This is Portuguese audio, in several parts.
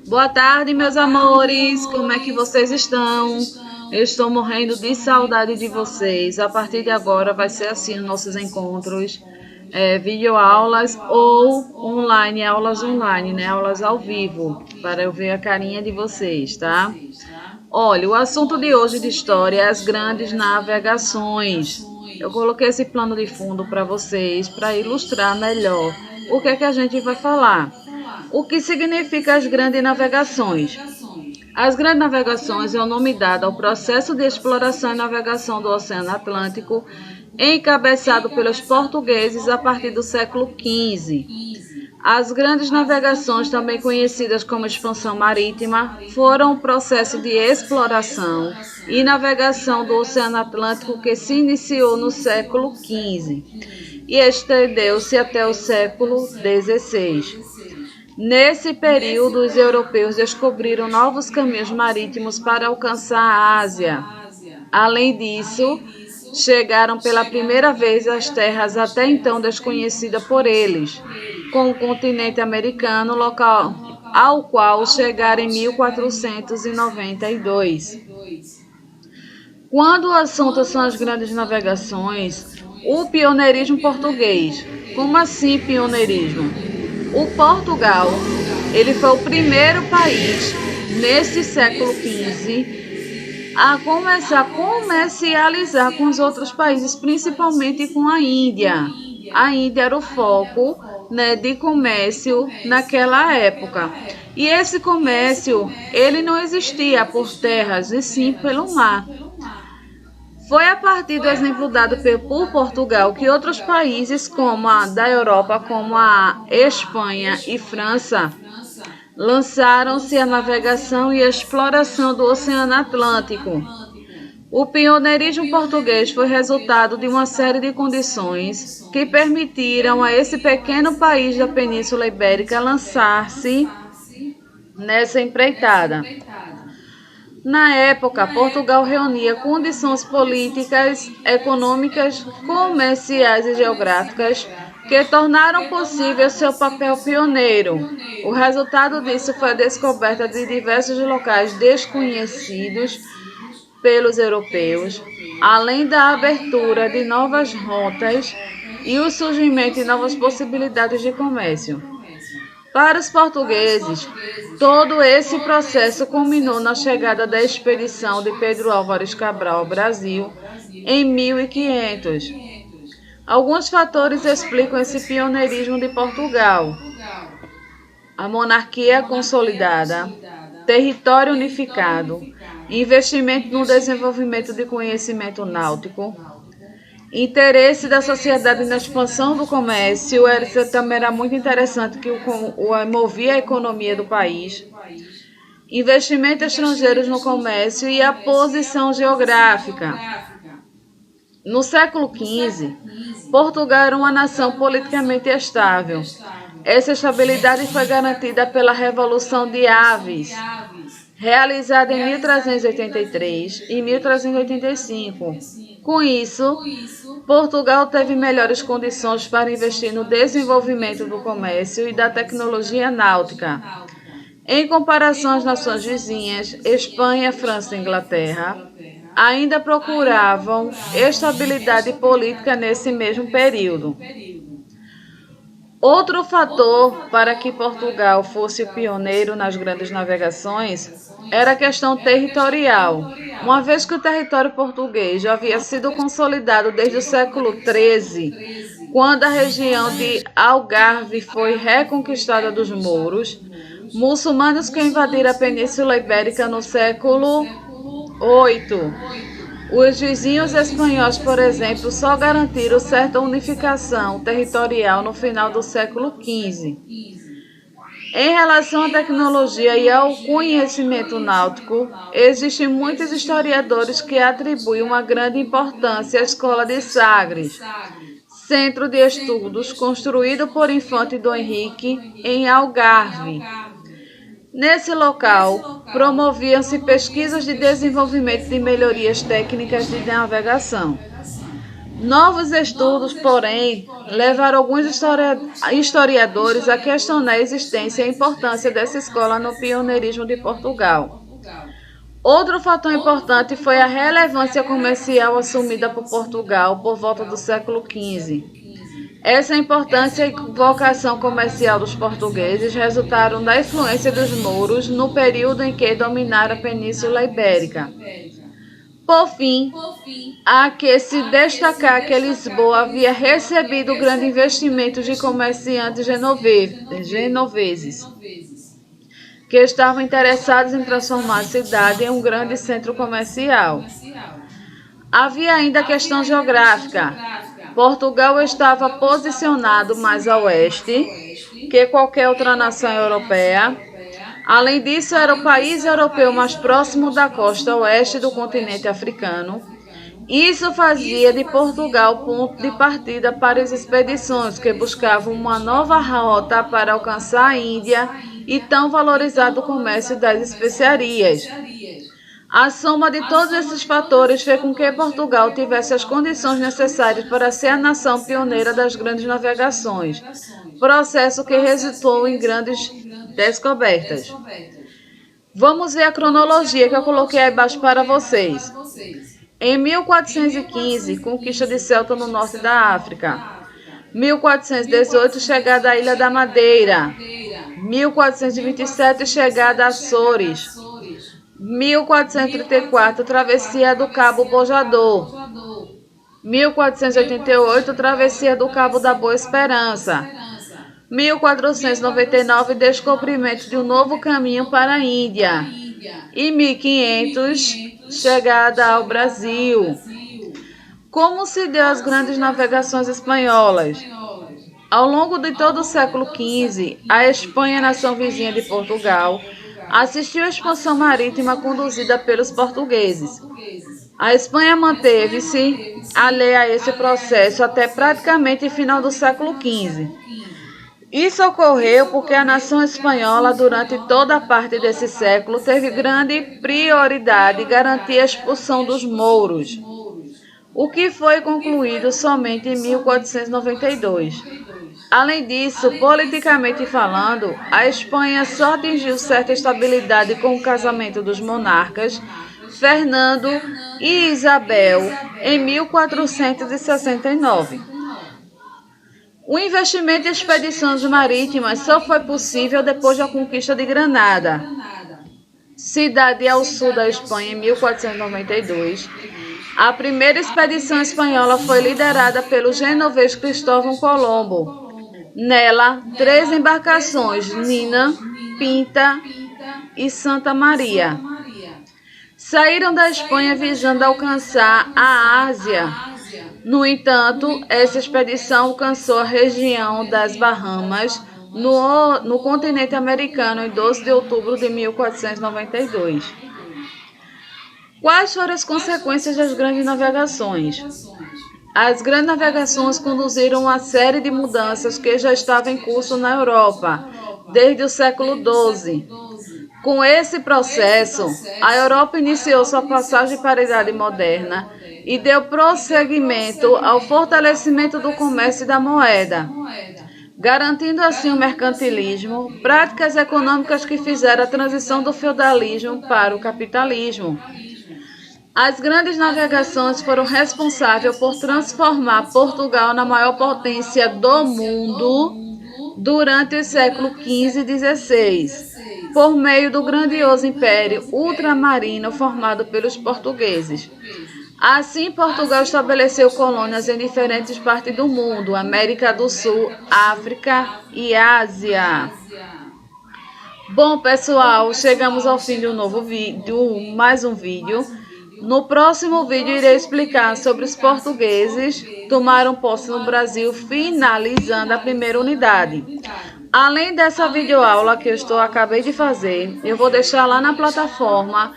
Boa tarde, meus amores. Como é que vocês estão? Eu estou morrendo de saudade de vocês. A partir de agora vai ser assim os nossos encontros, videoaulas ou online, aulas online, né? Aulas ao vivo, para eu ver a carinha de vocês, tá? Olha, o assunto de hoje de história é as grandes navegações. Eu coloquei esse plano de fundo para vocês, para ilustrar melhor o que é que a gente vai falar. O que significa as grandes navegações? As grandes navegações é o nome dado ao processo de exploração e navegação do Oceano Atlântico, encabeçado pelos portugueses a partir do século XV. As grandes navegações, também conhecidas como expansão marítima, foram um processo de exploração e navegação do Oceano Atlântico que se iniciou no século XV e estendeu-se até o século XVI. Nesse período, os europeus descobriram novos caminhos marítimos para alcançar a Ásia. Além disso, chegaram pela primeira vez às terras até então desconhecidas por eles, com o continente americano, local ao qual chegaram em 1492. Quando o assunto são as grandes navegações, o pioneirismo português. Como assim pioneirismo? O Portugal, ele foi o primeiro país nesse século XV a começar a comercializar com os outros países, principalmente com a Índia. A Índia era o foco, né, de comércio naquela época. E esse comércio, ele não existia por terras, e sim pelo mar. Foi a partir do exemplo dado por Portugal que outros países como a da Europa, como a Espanha e França, lançaram-se à navegação e exploração do Oceano Atlântico. O pioneirismo português foi resultado de uma série de condições que permitiram a esse pequeno país da Península Ibérica lançar-se nessa empreitada. Na época, Portugal reunia condições políticas, econômicas, comerciais e geográficas que tornaram possível seu papel pioneiro. O resultado disso foi a descoberta de diversos locais desconhecidos pelos europeus, além da abertura de novas rotas e o surgimento de novas possibilidades de comércio. Para os portugueses, todo esse processo culminou na chegada da expedição de Pedro Álvares Cabral ao Brasil em 1500. Alguns fatores explicam esse pioneirismo de Portugal: a monarquia consolidada, território unificado, investimento no desenvolvimento de conhecimento náutico, interesse da sociedade na expansão do comércio. Essa também era muito interessante, que movia a economia do país. Investimentos estrangeiros no comércio e a posição geográfica. No século XV, Portugal era uma nação politicamente estável. Essa estabilidade foi garantida pela Revolução de Aves, realizada em 1383 e 1385. Com isso, Portugal teve melhores condições para investir no desenvolvimento do comércio e da tecnologia náutica. Em comparação às nações vizinhas, Espanha, França e Inglaterra, ainda procuravam estabilidade política nesse mesmo período. Outro fator para que Portugal fosse o pioneiro nas grandes navegações era a questão territorial. Uma vez que o território português já havia sido consolidado desde o século XIII, quando a região de Algarve foi reconquistada dos mouros, muçulmanos que invadiram a Península Ibérica no século VIII. Os vizinhos espanhóis, por exemplo, só garantiram certa unificação territorial no final do século XV. Em relação à tecnologia e ao conhecimento náutico, existem muitos historiadores que atribuem uma grande importância à Escola de Sagres, centro de estudos construído por Infante Dom Henrique em Algarve. Nesse local, promoviam-se pesquisas de desenvolvimento de melhorias técnicas de navegação. Novos estudos, porém, levaram alguns historiadores a questionar a existência e a importância dessa escola no pioneirismo de Portugal. Outro fator importante foi a relevância comercial assumida por Portugal por volta do século XV. Essa importância e vocação comercial dos portugueses resultaram da influência dos mouros no período em que dominaram a Península Ibérica. Por fim, há que se destacar que Lisboa havia recebido grande investimento de comerciantes genoveses, que estavam interessados em transformar a cidade em um grande centro comercial. Havia ainda a questão geográfica. Portugal estava posicionado mais a oeste que qualquer outra nação europeia. Além disso, era o país europeu mais próximo da costa oeste do continente africano. Isso fazia de Portugal ponto de partida para as expedições que buscavam uma nova rota para alcançar a Índia e tão valorizado comércio das especiarias. A soma de todos esses fatores fez com que Portugal tivesse as condições necessárias para ser a nação pioneira das grandes navegações, processo que resultou em grandes descobertas. Vamos ver a cronologia que eu coloquei aí abaixo para vocês. Em 1415, conquista de Ceuta no norte da África. 1418, chegada à Ilha da Madeira. 1427, chegada a Açores. 1434, travessia do Cabo Bojador. 1488, travessia do Cabo da Boa Esperança. 1499, descobrimento de um novo caminho para a Índia. E 1500, chegada ao Brasil. Como se deu as grandes navegações espanholas? Ao longo de todo o século XV, a Espanha, nação vizinha de Portugal, assistiu à expansão marítima conduzida pelos portugueses. A Espanha manteve-se alheia a esse processo até praticamente o final do século XV. Isso ocorreu porque a nação espanhola, durante toda a parte desse século, teve grande prioridade em garantir a expulsão dos mouros, o que foi concluído somente em 1492. Além disso, politicamente falando, a Espanha só atingiu certa estabilidade com o casamento dos monarcas Fernando e Isabel em 1469. O investimento em expedições marítimas só foi possível depois da conquista de Granada, cidade ao sul da Espanha, em 1492. A primeira expedição espanhola foi liderada pelo genovês Cristóvão Colombo. Nela, 3 embarcações, Nina, Pinta e Santa Maria, saíram da Espanha visando alcançar a Ásia. No entanto, essa expedição alcançou a região das Bahamas, no continente americano, em 12 de outubro de 1492. Quais foram as consequências das grandes navegações? As grandes navegações conduziram uma série de mudanças que já estavam em curso na Europa, desde o século XII. Com esse processo, a Europa iniciou sua passagem para a Idade Moderna e deu prosseguimento ao fortalecimento do comércio e da moeda, garantindo assim o mercantilismo, práticas econômicas que fizeram a transição do feudalismo para o capitalismo. As grandes navegações foram responsáveis por transformar Portugal na maior potência do mundo durante o século XV e XVI, por meio do grandioso império ultramarino formado pelos portugueses. Assim, Portugal estabeleceu colônias em diferentes partes do mundo, América do Sul, África e Ásia. Bom, pessoal, chegamos ao fim de mais um vídeo. No próximo vídeo, irei explicar sobre os portugueses que tomaram posse no Brasil, finalizando a primeira unidade. Além dessa videoaula que acabei de fazer, eu vou deixar lá na plataforma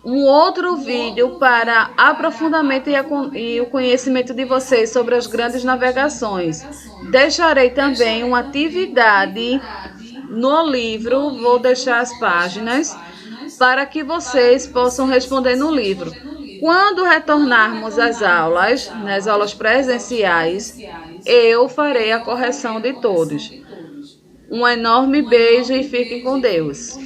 um outro vídeo para aprofundamento e o conhecimento de vocês sobre as grandes navegações. Deixarei também uma atividade no livro, vou deixar as páginas para que vocês possam responder no livro. Quando retornarmos às aulas, nas aulas presenciais, eu farei a correção de todos. Um enorme beijo e fiquem com Deus.